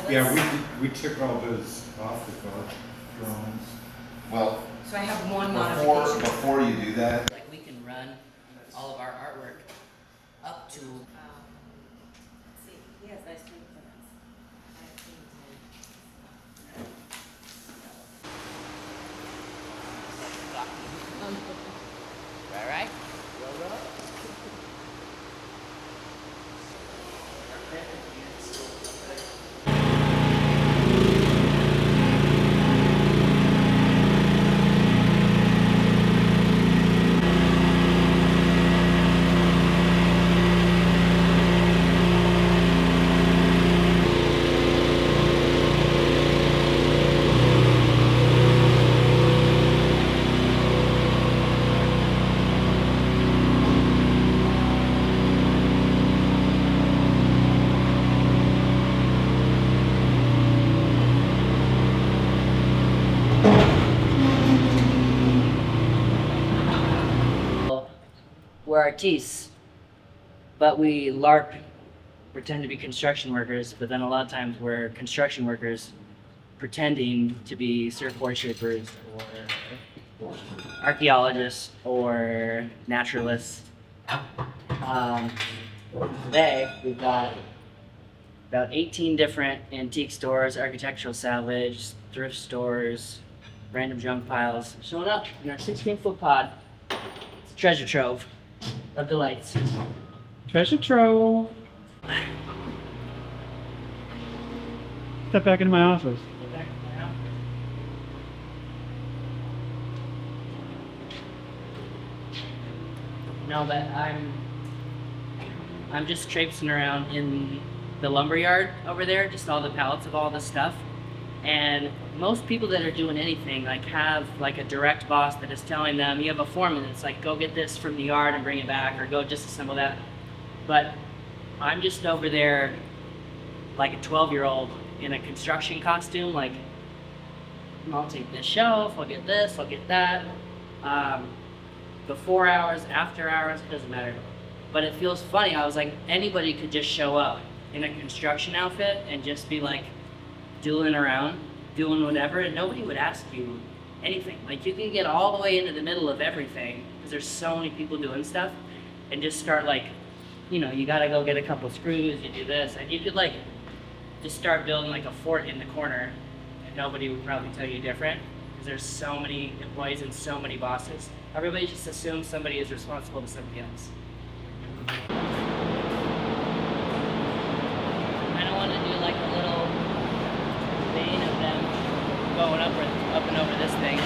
Yeah, we took all those off the drawings. Well, So I have one modification. before you do that, Like we can run all of our artwork up to. See, he has nice twin plans. Right? We're artistes, but we LARP, pretend to be construction workers, but then a lot of times we're construction workers pretending to be surfboard shapers or archaeologists or naturalists. Today we've got about 18 different antique stores, architectural salvage, thrift stores, random junk piles showing up in our 16-foot pod. It's a treasure trove of delights. Treasure trove. Step back into my office. No, but I'm just traipsing around in the lumber yard over there, just all the pallets of all this stuff. And most people that are doing anything like have like a direct boss that is telling them, you have a foreman that's like, go get this from the yard and bring it back, or go disassemble that. But I'm just over there like a 12-year-old in a construction costume, like, I'll take this shelf, I'll get this, I'll get that. Before hours, after hours, it doesn't matter. But it feels funny. I was like, anybody could just show up in a construction outfit and just be like dueling around, doing whatever, and nobody would ask you anything. Like, you can get all the way into the middle of everything because there's so many people doing stuff, and just start like, you know, you gotta go get a couple screws, you do this, and you could like just start building like a fort in the corner, and nobody would probably tell you different because there's so many employees and so many bosses. Everybody just assumes somebody is responsible to somebody else. I don't want to do like a little vein of them going up and over this thing.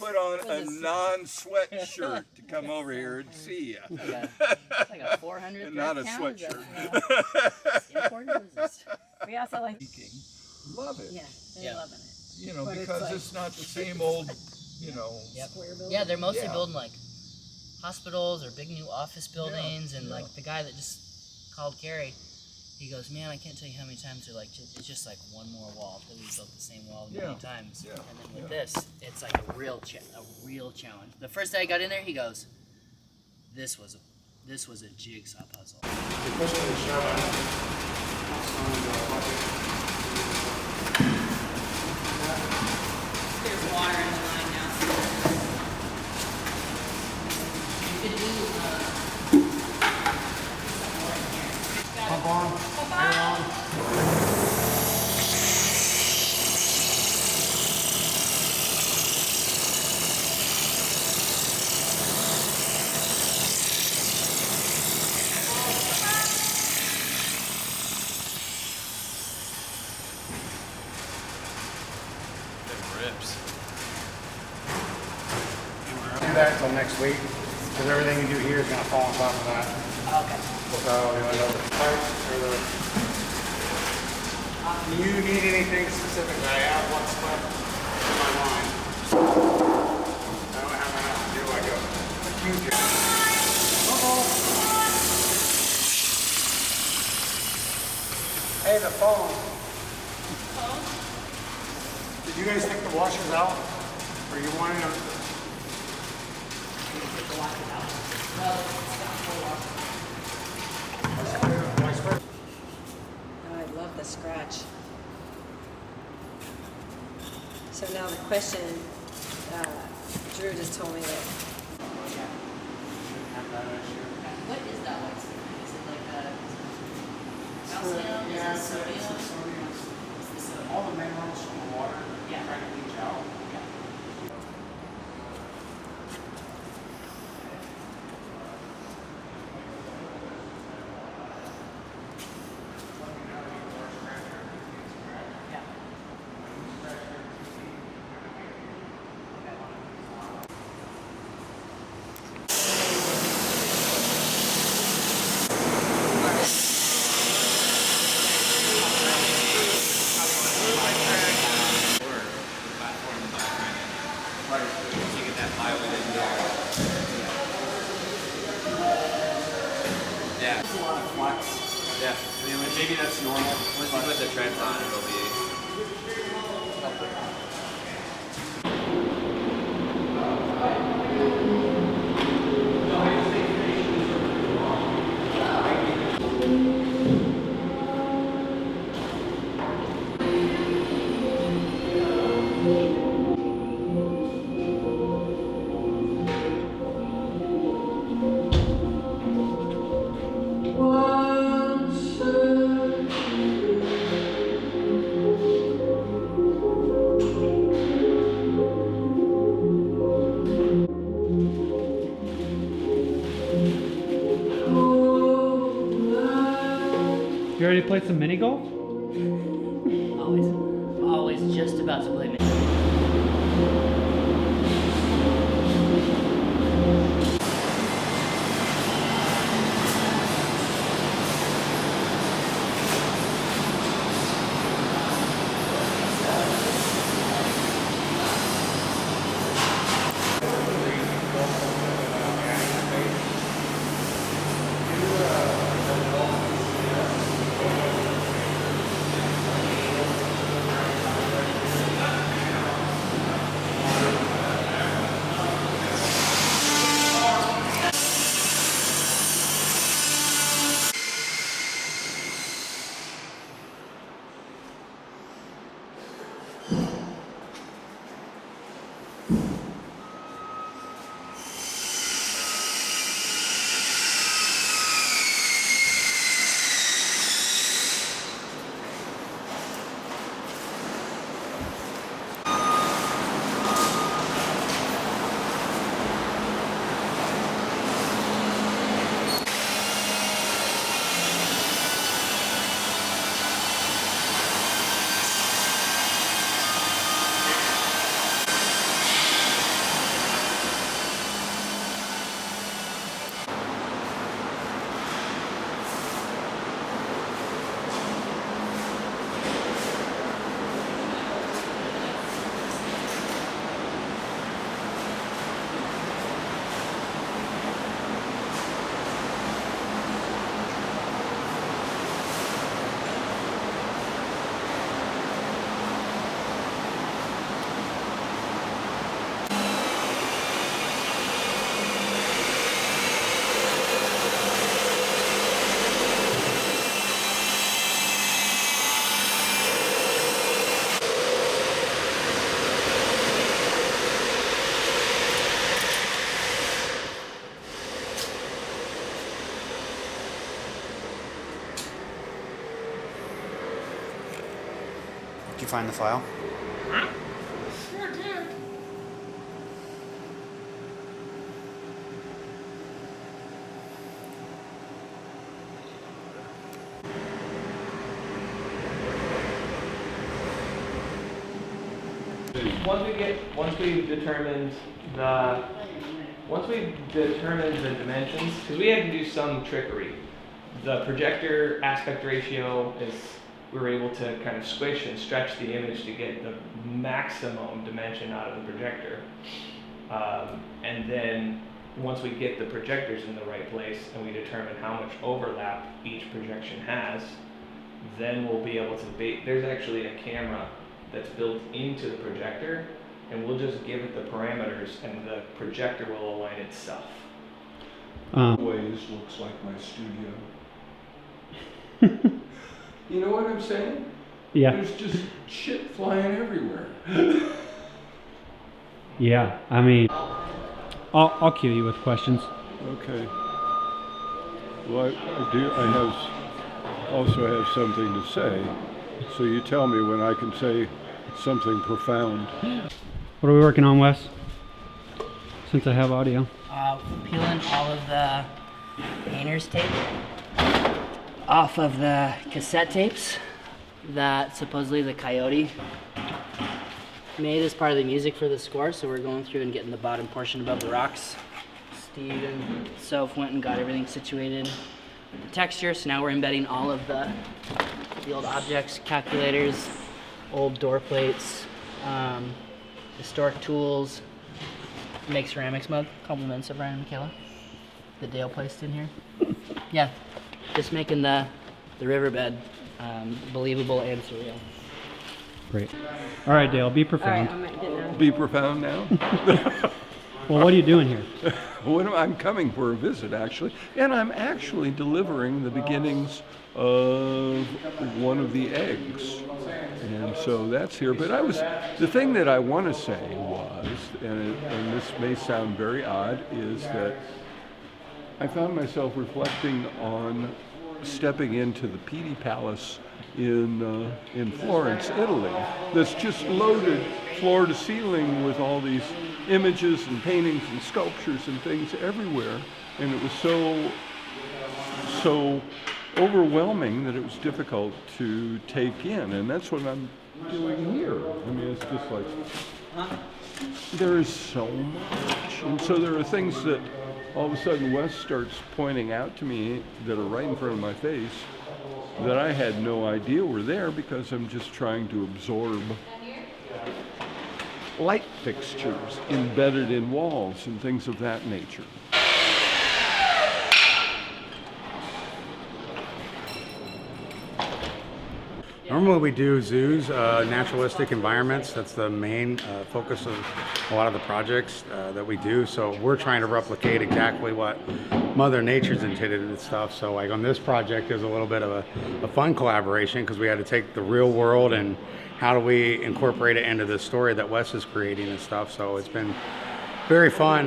put on a non-sweat shirt to come over here and see you. It's like a 400 And not a pound, sweatshirt. important business. We also like, Love it. yeah, they're Yeah. loving it. You know, But it's because like- it's not the same old, you know. Yep. Square building. Yeah, they're mostly Yeah. building like hospitals or big new office buildings, and yeah. like the guy that just called Gary, he goes, "Man, I can't tell you how many times they're like, it's just like one more wall that we built the same wall many Yeah. times." Yeah. And then with this, it's like a real challenge. The first day I got in there, he goes, "This was a jigsaw puzzle." There's water in the line now. You could do. Pump on, air on. Do that until next week, because everything you do here is gonna fall on top of that. Okay. So, you know, the pipes or the... Do you need anything specific? I have what's left in my mind. I don't have enough to do like a huge... Hey, the phone. Did you guys take the washers out? Or you wanted them? Oh, I love the scratch. So now the question, Drew just told me that What is that white stuff? Is it like a calcium? Yeah, Is it sodium? it's It's the sodium. all the minerals from the water Yeah. trying to leach out. Yeah. It's a lot of flux. Yeah. I mean, maybe that's normal. Once you put the treads on, it'll be. You ready to play some mini golf? Always just about to play. find the file? Sure did. Once we've determined the dimensions, because we had to do some trickery. The projector aspect ratio is, we were able to kind of squish and stretch the image to get the maximum dimension out of the projector. And then once we get the projectors in the right place and we determine how much overlap each projection has, then we'll be able to there's actually a camera that's built into the projector, and we'll just give it the parameters and the projector will align itself. Ways looks like my studio. You know what I'm saying? Yeah. There's just shit flying everywhere. Yeah. I mean, I'll cue you with questions. Okay. Well, I also have something to say. So you tell me when I can say something profound. What are we working on, Wes? Since I have audio. Peeling all of the painter's tape off of the cassette tapes that supposedly the Coyote made as part of the music for the score. So we're going through and getting the bottom portion above the rocks. Steve and Soph went and got everything situated with the texture. So now we're embedding all of the old objects, calculators, old door plates, historic tools. Make ceramics mug, compliments of Ryan and Michaela that Dale placed in here. Yeah, just making the riverbed believable and surreal. Great. All right, Dale, be All profound. right, I'm getting there. Be profound now. Well, what are you doing here? I'm coming for a visit, actually, and I'm actually delivering the beginnings of one of the eggs, and so that's here. But the thing that I want to say was, and this may sound very odd, is that I found myself reflecting on stepping into the Pitti Palace in Florence, Italy, that's just loaded floor to ceiling with all these images and paintings and sculptures and things everywhere, and it was so overwhelming that it was difficult to take in, and that's what I'm doing here. I mean, it's just like there is so much, and so there are things that all of a sudden Wes starts pointing out to me that are right in front of my face that I had no idea were there, because I'm just trying to absorb light fixtures embedded in walls and things of that nature. Normally we do zoos, naturalistic environments. That's the main focus of a lot of the projects that we do. So we're trying to replicate exactly what Mother Nature's intended and stuff. So like on this project, there's a little bit of a fun collaboration, because we had to take the real world and how do we incorporate it into the story that Wes is creating and stuff. So it's been very fun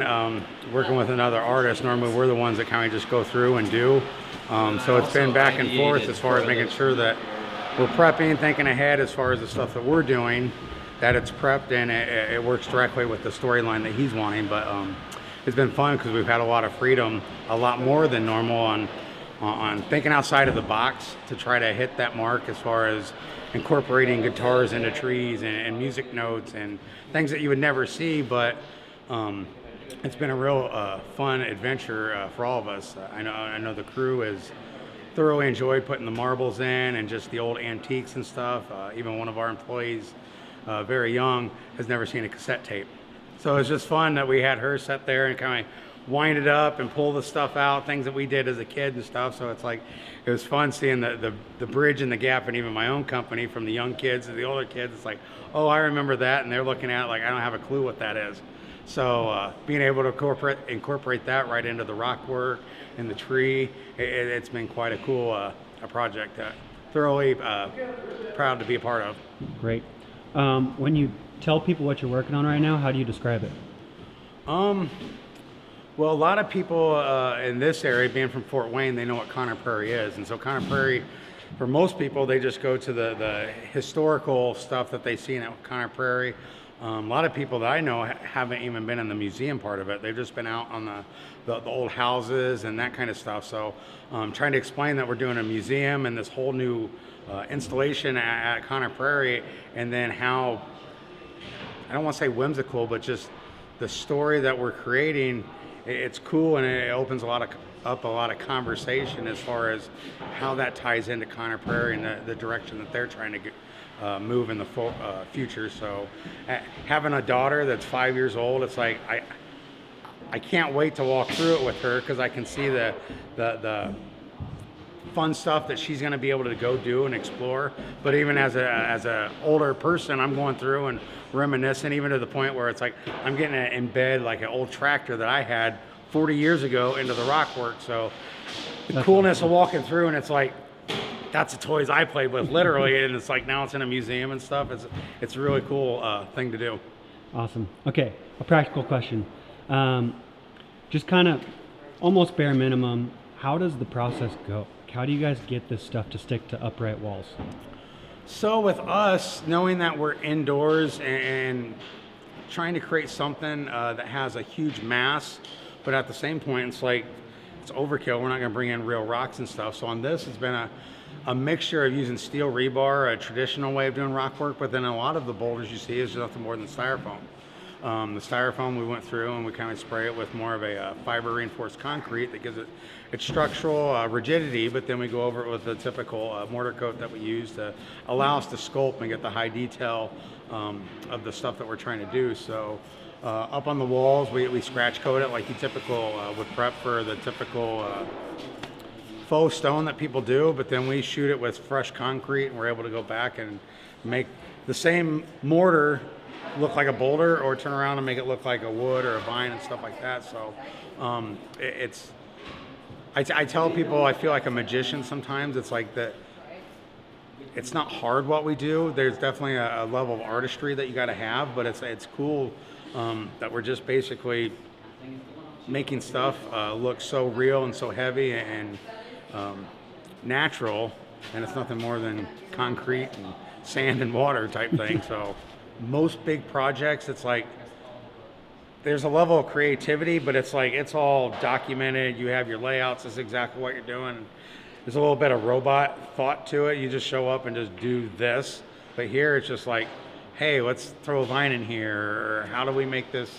working with another artist. Normally we're the ones that kind of just go through and do. So it's been back and forth as far as making sure that we're prepping, thinking ahead as far as the stuff that we're doing, that it's prepped and it works directly with the storyline that he's wanting. But it's been fun because we've had a lot of freedom, a lot more than normal on thinking outside of the box to try to hit that mark as far as incorporating guitars into trees and music notes and things that you would never see. But it's been a real fun adventure for all of us. I know the crew is thoroughly enjoyed putting the marbles in and just the old antiques and stuff. Even one of our employees, very young, has never seen a cassette tape. So it's just fun that we had her sit there and kind of wind it up and pull the stuff out, things that we did as a kid and stuff. So it's like, it was fun seeing the bridge and the gap in even my own company, from the young kids to the older kids. It's like, oh, I remember that. And they're looking at it like, I don't have a clue what that is. So being able to incorporate that right into the rock work and the tree, it's been quite a cool a project. Thoroughly proud to be a part of. Great. When you tell people what you're working on right now, how do you describe it? Well, a lot of people in this area, being from Fort Wayne, they know what Conner Prairie is. And so Conner Prairie for most people, they just go to the historical stuff that they've seen at Conner Prairie. A lot of people that I know haven't even been in the museum part of it. They've just been out on the old houses and that kind of stuff. So trying to explain that we're doing a museum and this whole new installation at Conner Prairie, and then how, I don't want to say whimsical, but just the story that we're creating, it's cool, and it opens up a lot of conversation as far as how that ties into Conner Prairie and the direction that they're trying to get, move in the future. So having a daughter that's 5 years old, it's like I can't wait to walk through it with her, because I can see the fun stuff that she's going to be able to go do and explore. But even as a older person, I'm going through and reminiscing, even to the point where it's like I'm getting to embed like an old tractor that I had 40 years ago into the rock work. So the coolness of walking through, and it's like, that's the toys I played with, literally, and it's like now it's in a museum and stuff. It's a really cool thing to do. Awesome. Okay, a practical question. Just kind of almost bare minimum, how does the process go? How do you guys get this stuff to stick to upright walls? So with us, knowing that we're indoors and trying to create something that has a huge mass, but at the same point, it's like, it's overkill. We're not going to bring in real rocks and stuff. So on this, it's been a mixture of using steel rebar, a traditional way of doing rock work, but then a lot of the boulders you see is nothing more than styrofoam. The styrofoam we went through and we kind of spray it with more of a fiber reinforced concrete that gives it its structural rigidity, but then we go over it with the typical mortar coat that we use to allow us to sculpt and get the high detail of the stuff that we're trying to do. So up on the walls, we scratch coat it like you typical would prep for the typical faux stone that people do, but then we shoot it with fresh concrete, and we're able to go back and make the same mortar look like a boulder, or turn around and make it look like a wood or a vine and stuff like that. So I tell people I feel like a magician sometimes. It's like that. It's not hard what we do. There's definitely a level of artistry that you got to have, but it's cool that we're just basically making stuff look so real and so heavy and natural, and it's nothing more than concrete and sand and water type thing. So most big projects, it's like there's a level of creativity, but it's like it's all documented. You have your layouts. This is exactly what you're doing. There's a little bit of robot thought to it. You just show up and just do this. But here it's just like, hey, let's throw a vine in here, or how do we make this?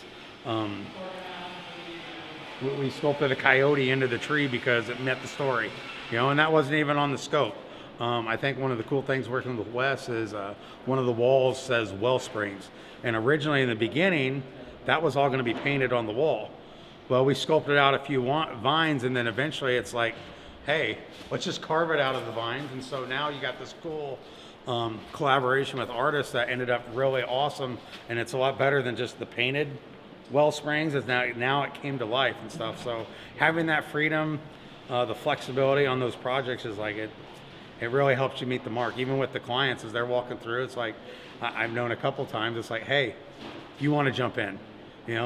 We sculpted a coyote into the tree because it met the story, and that wasn't even on the scope. I think one of the cool things working with Wes is one of the walls says Wellsprings, and originally in the beginning that was all going to be painted on the wall. Well, we sculpted out a few vines, and then eventually it's like, hey, let's just carve it out of the vines. And so now you got this cool collaboration with artists that ended up really awesome, and it's a lot better than just the painted Wellsprings. It's now it came to life and stuff. So having that freedom, the flexibility on those projects is like it really helps you meet the mark. Even with the clients as they're walking through, it's like I've known a couple times, it's like, hey, you want to jump in,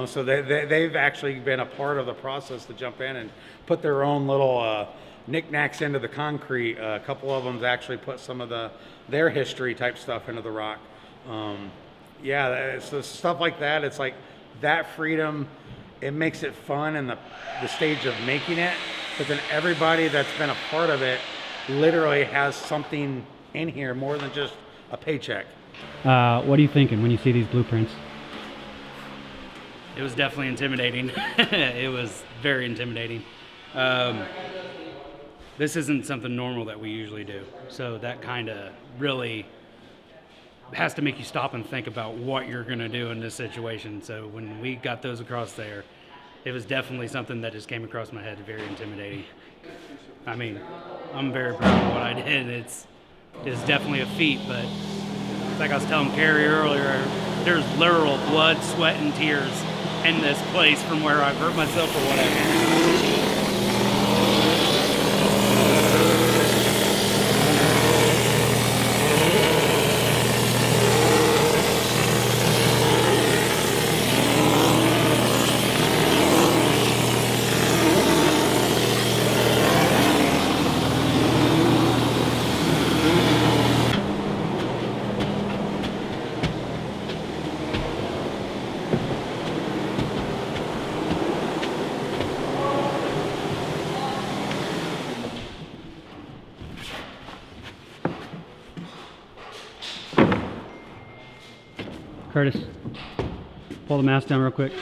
so they've actually been a part of the process to jump in and put their own little knickknacks into the concrete. A couple of them actually put some of their history type stuff into the rock. So stuff like that, it's like that freedom, it makes it fun in the stage of making it, but then everybody that's been a part of it literally has something in here more than just a paycheck. What are you thinking when you see these blueprints? It was definitely intimidating. It was very intimidating. This isn't something normal that we usually do. So that kind of really has to make you stop and think about what you're going to do in this situation. So when we got those across there, it was definitely something that just came across my head, very intimidating. I mean, I'm very proud of what I did. It's definitely a feat, but it's like I was telling Carrie earlier, there's literal blood, sweat, and tears in this place from where I've hurt myself or whatever. Curtis, pull the mask down real quick.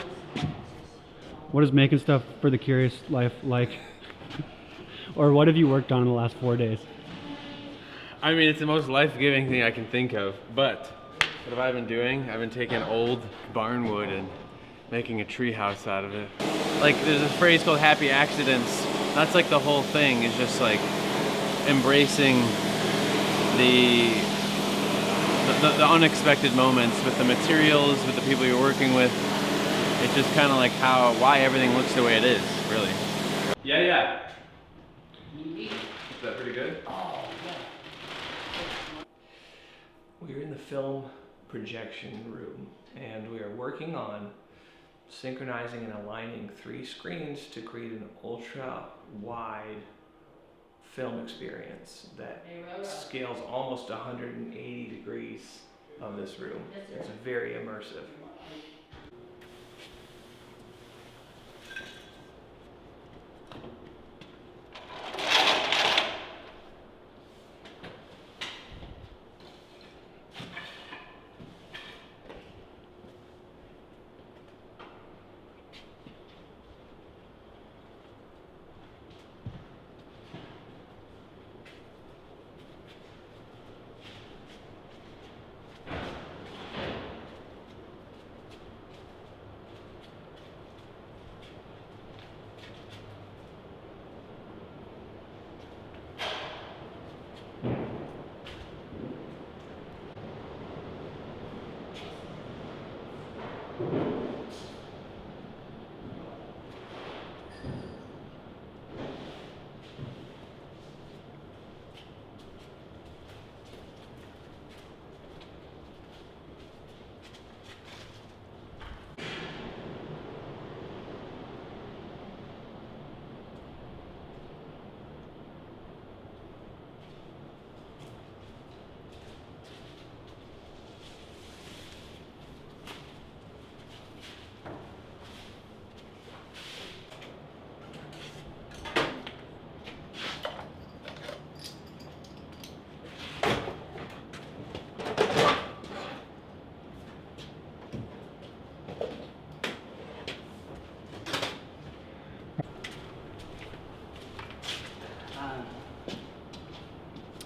What is making stuff for the curious life like? Or what have you worked on in the last 4 days? I mean, it's the most life-giving thing I can think of, but what have I been doing? I've been taking old barn wood and making a tree house out of it. Like, there's a phrase called happy accidents. That's like the whole thing, is just like embracing the unexpected moments with the materials, with the people you're working with. It's just kind of like why everything looks the way it is, really. Yeah. Is that pretty good? We're in the film projection room, and we are working on synchronizing and aligning 3 screens to create an ultra-wide film experience that scales almost 180 degrees of this room. It's very immersive.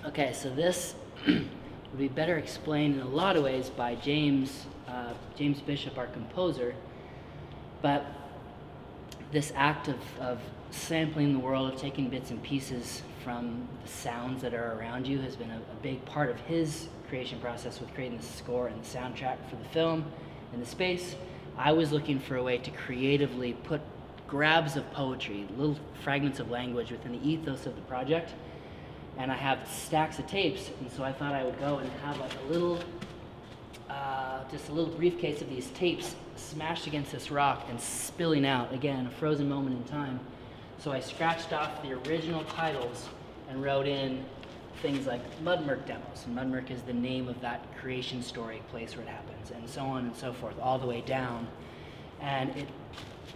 Okay, so this would be better explained in a lot of ways by James Bishop, our composer. But this act of sampling the world, of taking bits and pieces from the sounds that are around you, has been a big part of his creation process with creating the score and the soundtrack for the film and the space. I was looking for a way to creatively put grabs of poetry, little fragments of language within the ethos of the project. And I have stacks of tapes, and so I thought I would go and have like a little, just a little briefcase of these tapes smashed against this rock and spilling out, again, a frozen moment in time. So I scratched off the original titles and wrote in things like Mudmurk demos, and Mudmurk is the name of that creation story place where it happens, and so on and so forth, all the way down. And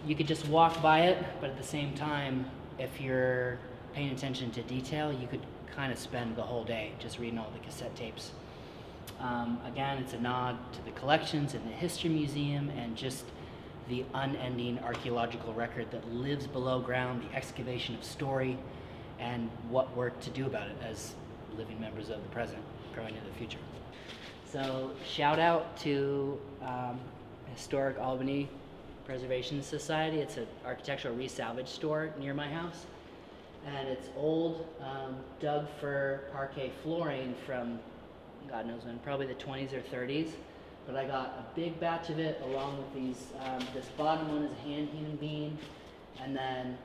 you could just walk by it, but at the same time, if you're paying attention to detail, you could kind of spend the whole day just reading all the cassette tapes. Again, it's a nod to the collections and the History Museum and just the unending archaeological record that lives below ground, the excavation of story, and what we're to do about it as living members of the present, growing into the future. So shout out to Historic Albany Preservation Society. It's an architectural resalvage store near my house. And it's old Doug fir parquet flooring from God knows when, probably the 20s or 30s. But I got a big batch of it along with these, this bottom one is a hand-hewn beam, and then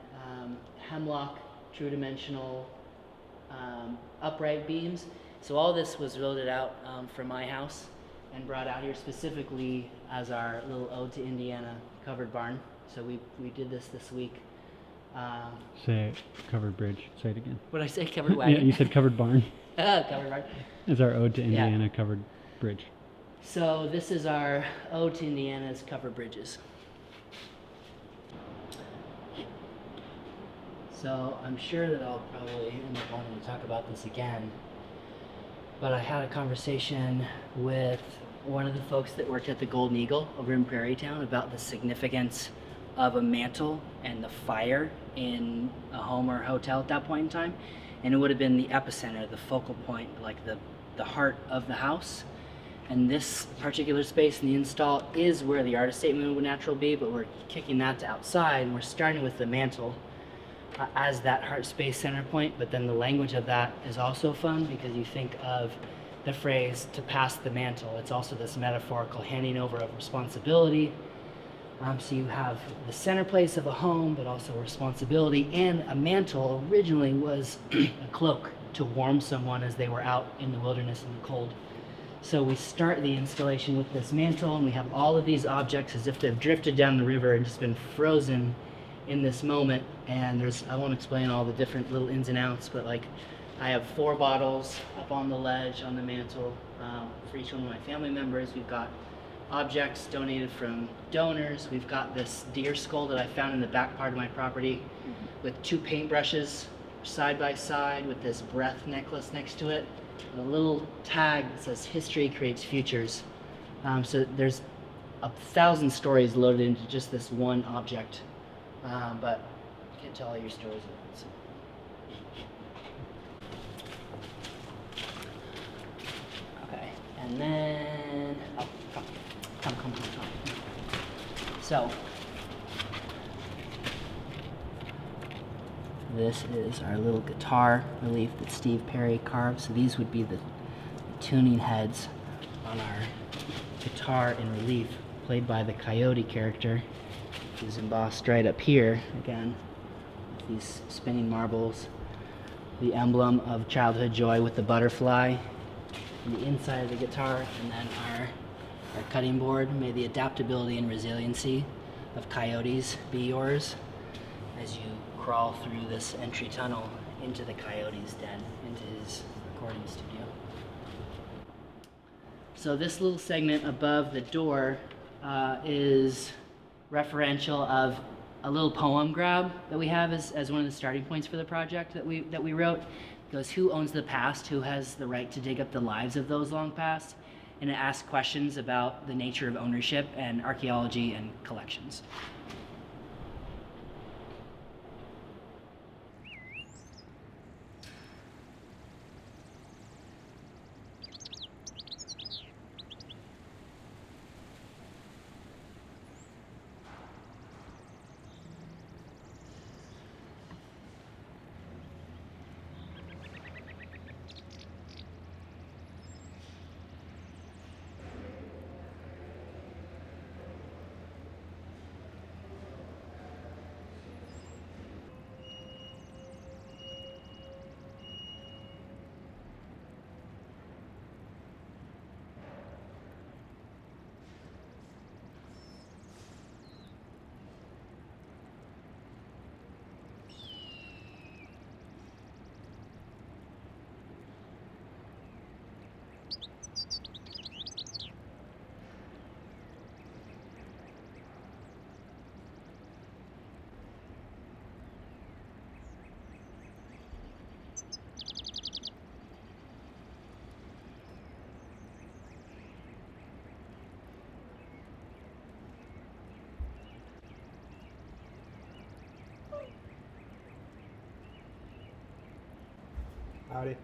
hemlock true dimensional upright beams. So all this was loaded out from my house and brought out here specifically as our little ode to Indiana covered barn. So we did this week. Say covered bridge. Say it again. What did I say? Covered wagon? Yeah, you said covered barn. Covered barn. Is our ode to Indiana covered bridge. So this is our ode to Indiana's covered bridges. So I'm sure that I'll probably end up wanting to talk about this again. But I had a conversation with one of the folks that worked at the Golden Eagle over in Prairie Town about the significance of a mantle and the fire in a home or hotel at that point in time. And it would have been the epicenter, the focal point, like the heart of the house. And this particular space in the install is where the artist statement would naturally be, but we're kicking that to outside, and we're starting with the mantle as that heart space center point. But then the language of that is also fun, because you think of the phrase "to pass the mantle." It's also this metaphorical handing over of responsibility. So you have the center place of a home, but also responsibility. And a mantle originally was a cloak to warm someone as they were out in the wilderness in the cold. So we start the installation with this mantle, and we have all of these objects as if they've drifted down the river and just been frozen in this moment. And I won't explain all the different little ins and outs, but like I have 4 bottles up on the ledge on the mantle for each one of my family members. We've got objects donated from donors. We've got this deer skull that I found in the back part of my property with 2 paintbrushes side by side with this breath necklace next to it. And a little tag that says "History creates futures." So there's 1,000 stories loaded into just this one object, but you can't tell all your stories at once. Okay, and then come. So this is our little guitar relief that Steve Perry carved. So these would be the tuning heads on our guitar in relief, played by the coyote character, who's embossed right up here, again, with these spinning marbles. The emblem of childhood joy with the butterfly on the inside of the guitar, and then our cutting board. May the adaptability and resiliency of coyotes be yours as you crawl through this entry tunnel into the coyote's den, into his recording studio. So this little segment above the door is referential of a little poem grab that we have as one of the starting points for the project that we wrote. It goes, "Who owns the past? Who has the right to dig up the lives of those long past?" And it asks questions about the nature of ownership and archaeology and collections. Howdy.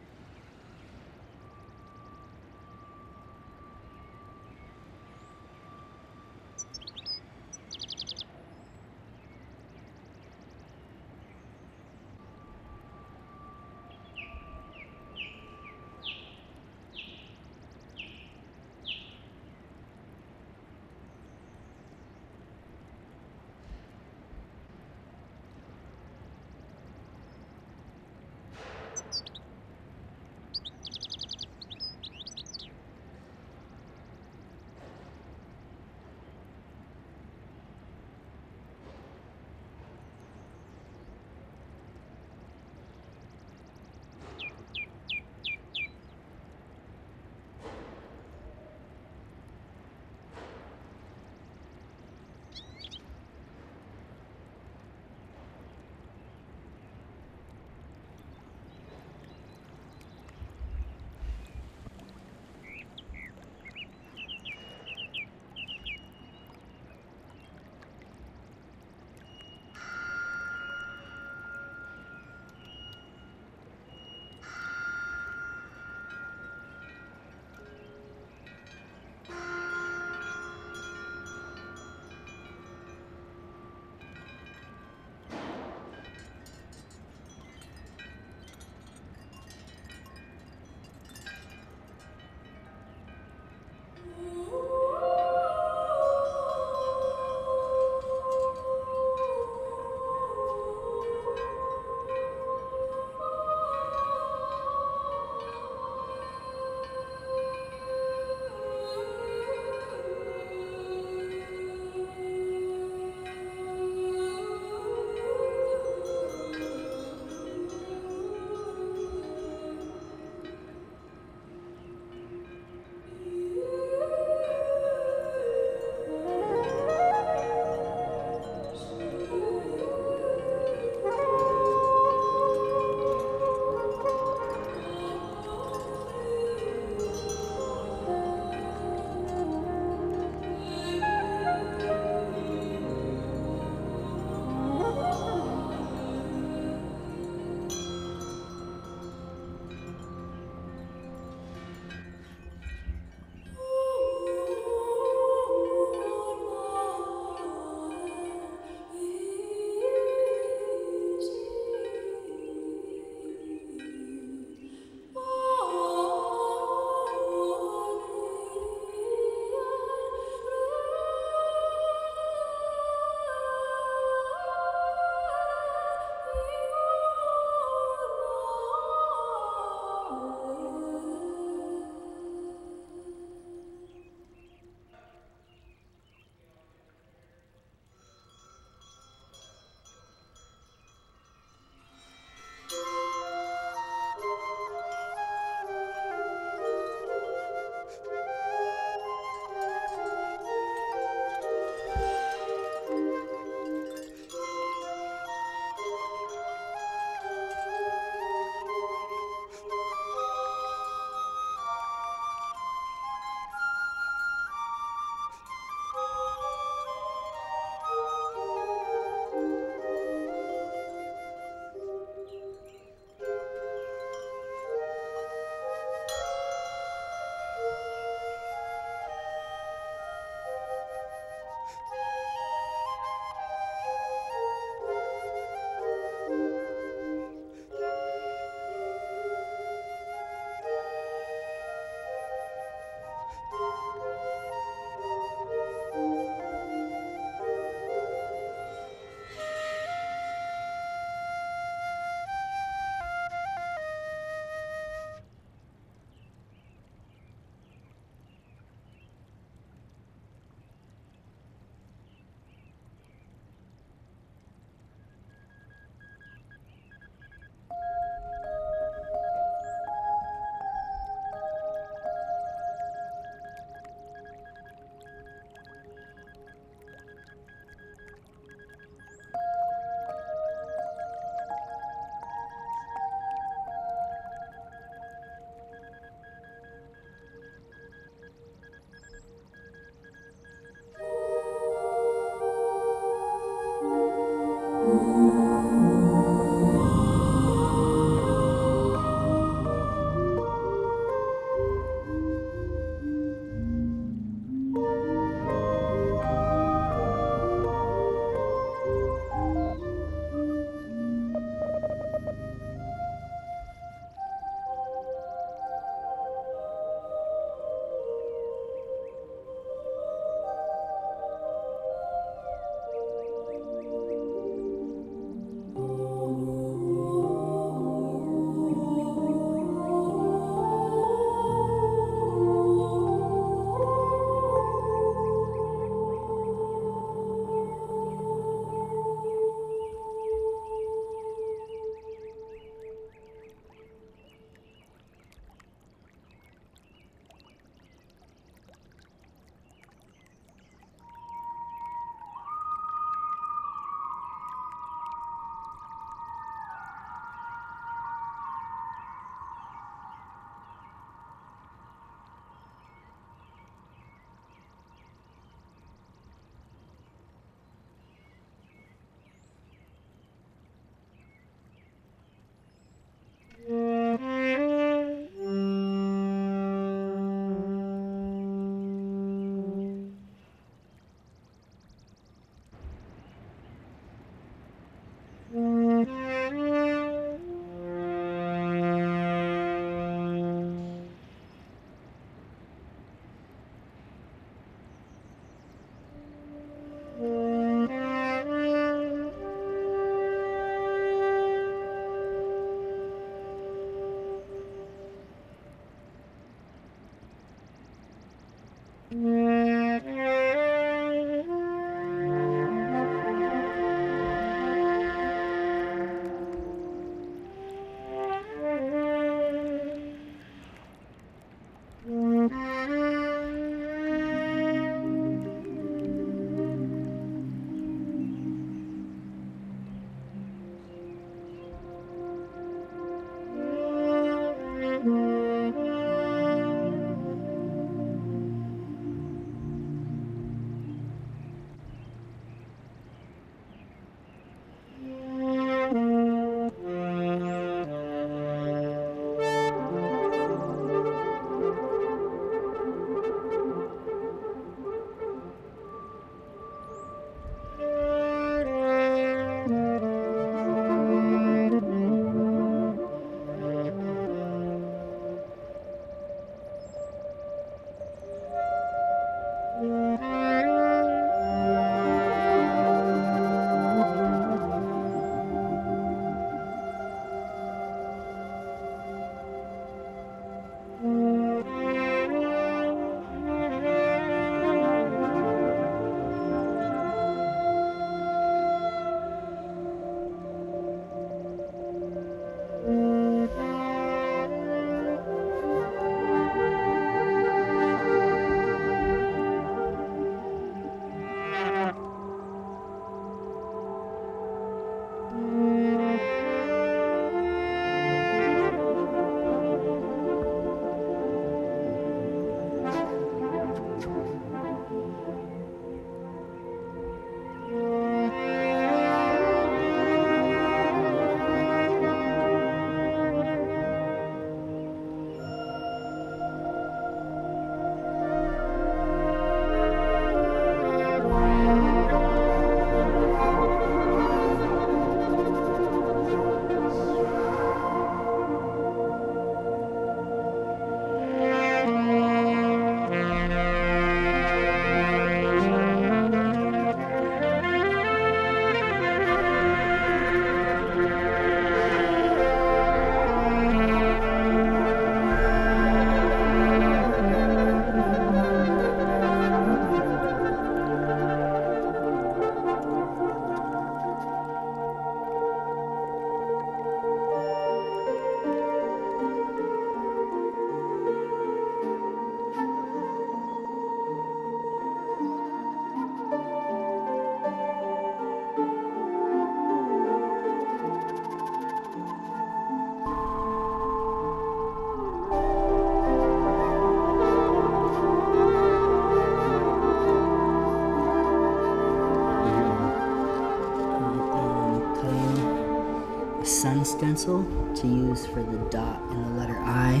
sun stencil to use for the dot in the letter I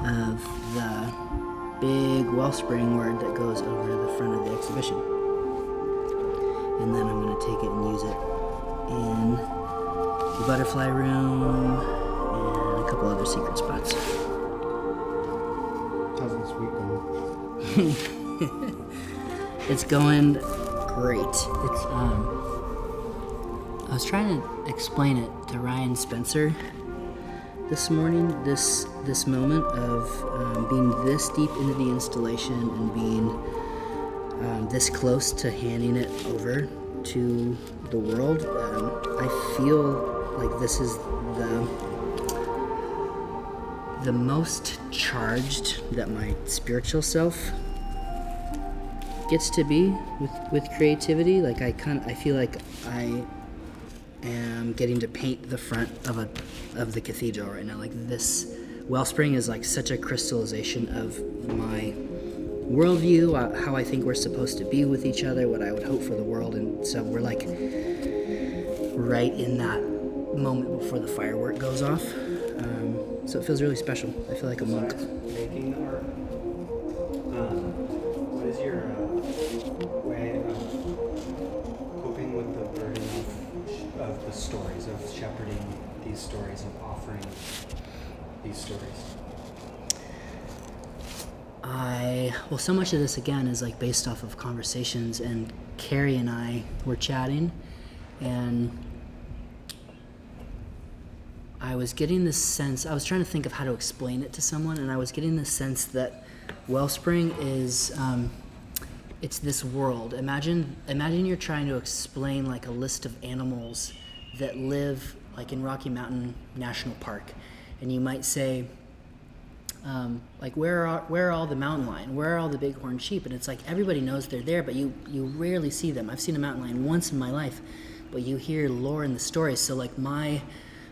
of the big Wellspring word that goes over the front of the exhibition. And then I'm going to take it and use it in the butterfly room and a couple other secret spots. How's the sweet going? It's going great. It's I was trying to explain it to Ryan Spencer this morning. This moment of being this deep into the installation and being this close to handing it over to the world. I feel like this is the most charged that my spiritual self gets to be with creativity. Like I feel like I am getting to paint the front of the cathedral right now. Like this Wellspring is like such a crystallization of my worldview, how I think we're supposed to be with each other, what I would hope for the world, and so we're like right in that moment before the firework goes off. So it feels really special. I feel like a monk. Making the art. What is your way of coping with the burden of the stories, of shepherding these stories, of offering these stories? Well, so much of this again is like based off of conversations, and Carrie and I were chatting, and I was getting this sense, I was trying to think of how to explain it to someone, and I was getting the sense that Wellspring is, it's this world. Imagine you're trying to explain like a list of animals that live like in Rocky Mountain National Park, and you might say, like where are all the mountain lion? Where are all the bighorn sheep? And it's like everybody knows they're there, but you rarely see them. I've seen a mountain lion once in my life, but you hear lore in the stories. So like my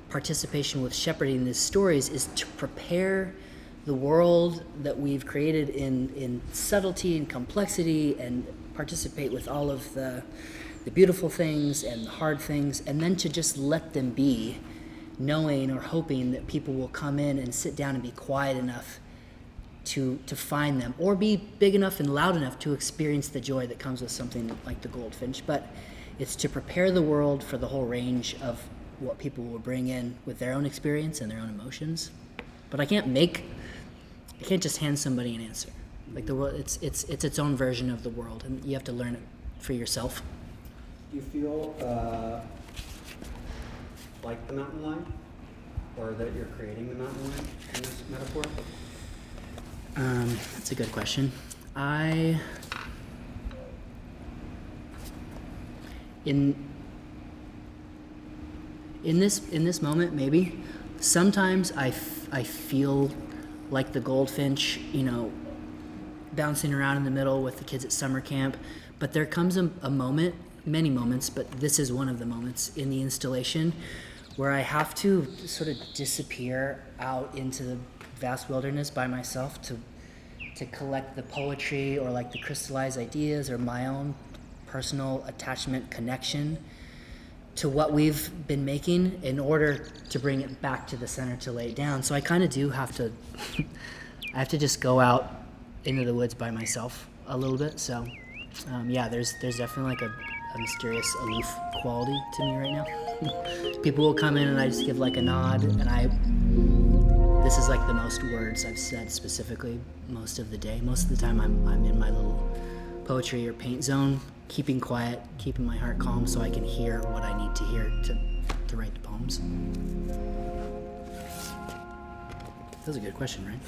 participation with shepherding these stories is to prepare the world that we've created in subtlety and complexity, and participate with all of the beautiful things and the hard things, and then to just let them be, knowing or hoping that people will come in and sit down and be quiet enough to find them, or be big enough and loud enough to experience the joy that comes with something like the goldfinch. But it's to prepare the world for the whole range of what people will bring in with their own experience and their own emotions. But I can't just hand somebody an answer. Like the world, it's its own version of the world, and you have to learn it for yourself. Do you feel like the mountain lion, or that you're creating the mountain lion in this metaphor? That's a good question. In this moment, maybe. Sometimes I feel like the goldfinch, bouncing around in the middle with the kids at summer camp. But there comes a moment, many moments, but this is one of the moments in the installation where I have to sort of disappear out into the vast wilderness by myself to collect the poetry or like the crystallized ideas or my own personal attachment connection to what we've been making in order to bring it back to the center to lay it down. So I kind of do have to, I have to just go out into the woods by myself a little bit. So yeah, there's definitely like a mysterious aloof quality to me right now. People will come in and I just give like a nod, and this is like the most words I've said specifically most of the day. Most of the time I'm in my little poetry or paint zone, keeping quiet, keeping my heart calm so I can hear what I need to hear to write the poems. That was a good question, right?